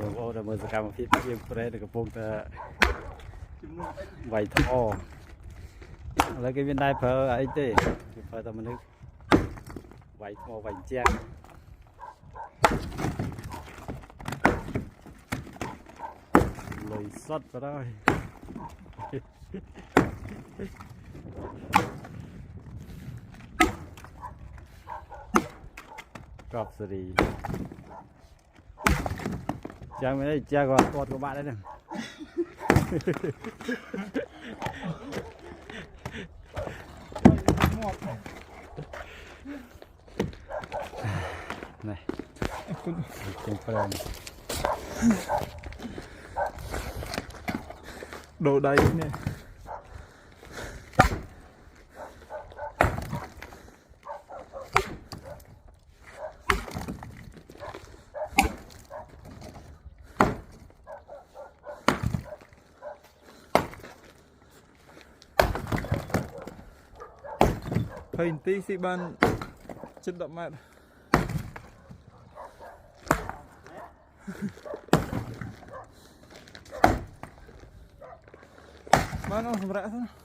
បងប្អូនមើលសកម្មភាពជាប្រេតកំពុងតែវាយថ្មឥឡូវគេមានដែរប្រើអីទេគេប្រើតែមនុស្សវាយថ្មវាយជាក់លុយសុតទៅហើយកប់សេរីចាំមិនទេចាក៏គាត់ក៏បាក់ដែរហ្នឹងនេះគុំប្រែដូរដៃនេះ20 នាទីស៊ីបានជិត10 ម៉ែត្របានអស់សម្រាប់ហ្នឹង